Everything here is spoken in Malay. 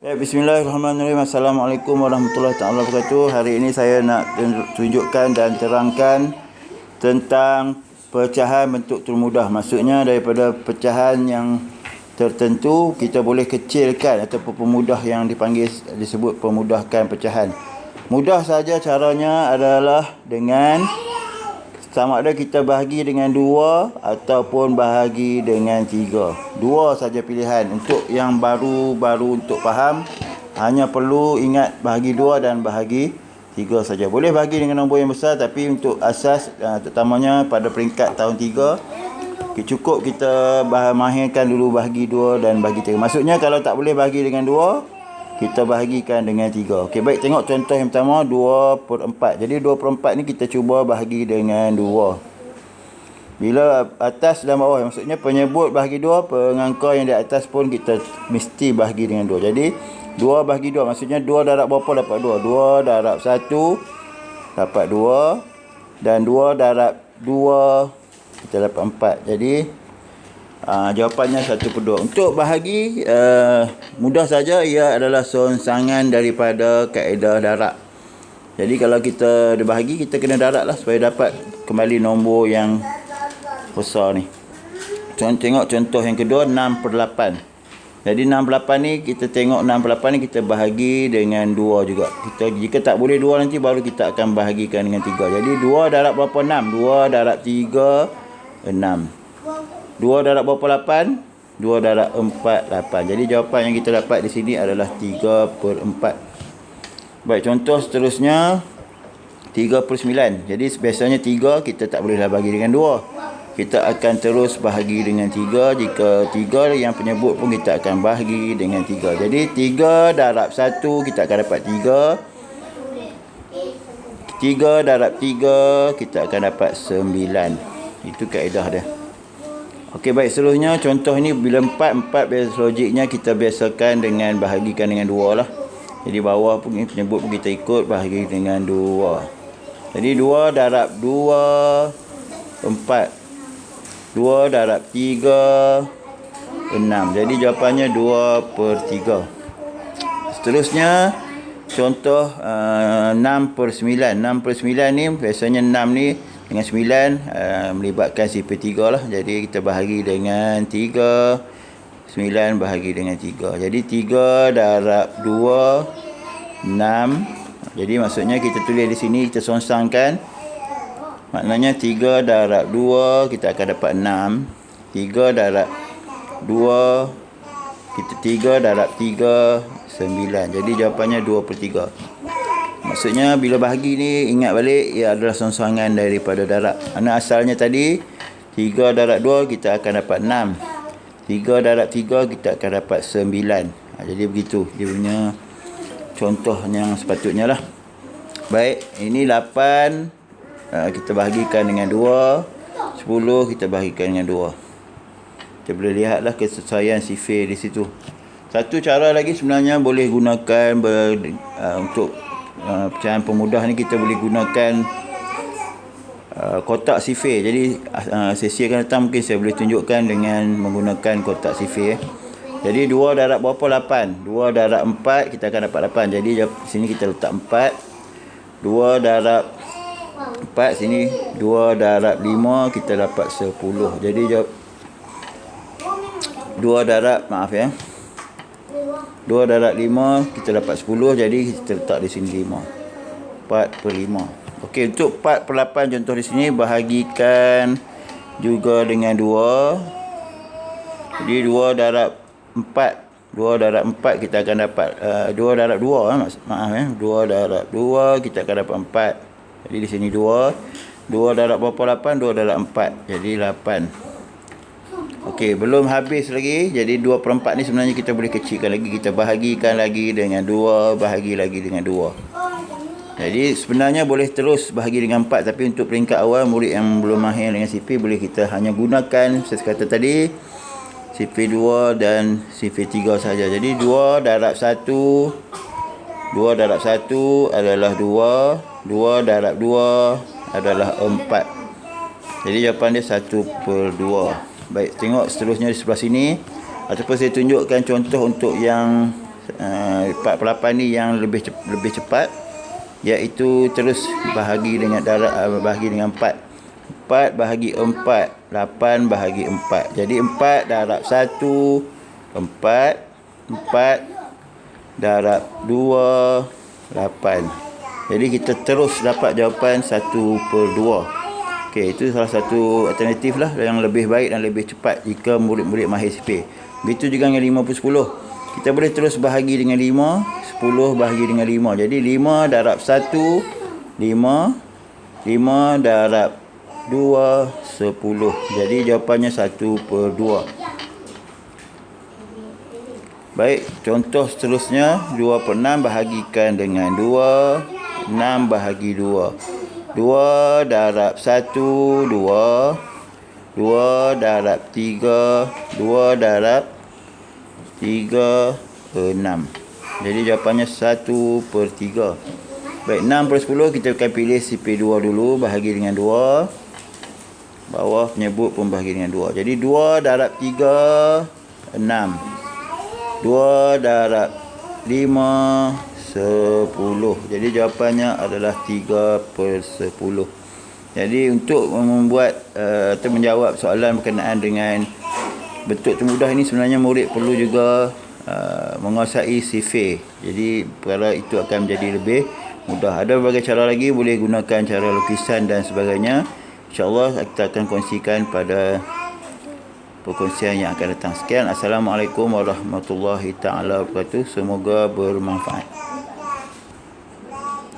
Bismillahirrahmanirrahim. Assalamualaikum warahmatullahi wabarakatuh. Hari ini saya nak tunjukkan dan terangkan tentang pecahan bentuk termudah. Maksudnya daripada pecahan yang tertentu kita boleh kecilkan ataupun pemudah yang disebut pemudahkan pecahan. Mudah saja caranya adalah dengan sama ada kita bahagi dengan 2 ataupun bahagi dengan 3. 2 saja pilihan. Untuk yang baru untuk faham, hanya perlu ingat bahagi 2 dan bahagi 3 saja. Boleh bahagi dengan nombor yang besar, tapi untuk asas terutamanya pada peringkat tahun 3, cukup kita mahirkan dulu bahagi 2 dan bahagi 3. Maksudnya kalau tak boleh bahagi dengan 2, kita bahagikan dengan 3. Okey, baik, tengok contoh yang pertama, 2/4. Jadi 2/4 ni kita cuba bahagi dengan 2. Bila atas dan bawah, maksudnya penyebut bahagi 2, pengangka yang di atas pun kita mesti bahagi dengan 2. Jadi 2 bahagi 2, maksudnya 2 darab berapa dapat 2? 2 darab 1 dapat 2, dan 2 darab 2 kita dapat 4. Jadi jawapannya 1/2. Untuk bahagi mudah saja, ia adalah songsangan daripada kaedah darab. Jadi kalau kita bahagi, kita kena darab lah supaya dapat kembali nombor yang besar ni. Tengok contoh yang kedua, 6/8. Jadi 6/8 ni kita tengok 6/8 ni kita bahagi dengan 2 juga. Jika tak boleh 2 nanti baru kita akan bahagikan dengan 3. Jadi 2 darab berapa 6? 2 darab 3 6. 2 darab berapa 8? 2 darab 4 8. Jadi jawapan yang kita dapat di sini adalah 3/4. Baik, contoh seterusnya 3/9. Jadi biasanya 3 kita tak bolehlah bagi dengan 2. Kita akan terus bahagi dengan 3. Jika 3 yang penyebut pun kita akan bahagi dengan 3. Jadi 3 darab 1 kita akan dapat 3. 3 darab 3 kita akan dapat 9. Itu kaedah dia. Okey, baik, seterusnya contoh ni bila 4 biasa logiknya kita biasakan dengan bahagikan dengan 2 lah. Jadi bawah pun penyebut pun kita ikut bahagi dengan 2. Jadi 2 darab 2 4. 2 darab 3 6. Jadi jawapannya 2/3. Seterusnya contoh 6/9. 6/9 ni biasanya 6 ni dengan 9 melibatkan sifar 3 lah. Jadi kita bahagi dengan 3. 9 bahagi dengan 3. Jadi 3 darab 2 6. Jadi maksudnya kita tulis di sini, kita songsangkan. Maknanya 3 darab 2 kita akan dapat 6. 3 darab 2 3 darab 3 9. Jadi jawapannya 2/3. Maksudnya bila bahagi ni ingat balik, ia adalah songsangan daripada darab. Karena asalnya tadi 3 darab 2 kita akan dapat 6. 3 darab 3 kita akan dapat 9. Jadi begitu dia punya contoh yang sepatutnya lah. Baik, ini 8 kita bahagikan dengan 2. 10 kita bahagikan dengan 2. Kita boleh lihatlah kesesuaian sifar di situ. Satu cara lagi sebenarnya boleh gunakan untuk pecahan pemudah ni, kita boleh gunakan kotak sifar. Jadi sesi akan datang mungkin saya boleh tunjukkan dengan menggunakan kotak sifar. Jadi 2 darab berapa 8? 2 darab 4 kita akan dapat 8. Jadi sini kita letak 4. 2 darab 4 sini, 2 darab 5 kita dapat 10. Jadi 2 darab 2 darab 5 kita dapat 10. Jadi kita letak di sini 5. 4/5. Okey, untuk 4/8 contoh di sini bahagikan juga dengan 2. Jadi 2 darab 4. 2 darab 4 kita akan dapat 2 darab 2 2 darab 2 kita akan dapat 4. Jadi di sini 2. 2 darab berapa 8? 2 darab 4. Jadi 8. Okey, belum habis lagi. Jadi 2/4 ni sebenarnya kita boleh kecilkan lagi. Kita bahagikan lagi dengan 2, bahagi lagi dengan 2. Jadi sebenarnya boleh terus bahagi dengan 4, tapi untuk peringkat awal murid yang belum mahir dengan sifar, boleh kita hanya gunakan saya kata tadi sifar 2 dan sifar 3 saja. Jadi 2 darab 1 2 darab 1 adalah 2. 2 darab 2 adalah 4. Jadi jawapan dia 1/2. Baik, tengok seterusnya di sebelah sini. Ataupun saya tunjukkan contoh untuk yang 4/8 ni yang lebih cepat, iaitu terus bahagi dengan bahagi dengan 4. 4 bahagi 4, 8 bahagi 4. Jadi 4 darab 1, 4. 4 darab 2, 8. Jadi kita terus dapat jawapan 1/2. Okey, itu salah satu alternatif lah yang lebih baik dan lebih cepat jika murid-murid mahir sifir. Begitu juga dengan 5/10. Kita boleh terus bahagi dengan 5, 10 bahagi dengan 5. Jadi 5 darab 1, 5. 5 darab 2, 10. Jadi jawapannya 1/2. Baik, contoh seterusnya 2/6 bahagikan dengan 2, 6 bahagi 2. 2 darab 1, 2. 2 darab 3, 2 darab 3, 6. Jadi jawapannya 1/3. Baik, 6/10 kita akan pilih CP2 dulu, bahagi dengan 2. Bawah penyebut pun bahagi dengan 2. Jadi 2 darab 3, 6. 2 darab 5, 10. Jadi jawapannya adalah 3/10. Jadi untuk membuat atau menjawab soalan berkenaan dengan bentuk termudah ini, sebenarnya murid perlu juga menguasai sifir. Jadi perkara itu akan menjadi lebih mudah. Ada berbagai cara lagi, boleh gunakan cara lukisan dan sebagainya. InsyaAllah kita akan kongsikan pada perkongsian yang akan datang. Sekian, Assalamualaikum warahmatullahi taala wabarakatuh. Semoga bermanfaat.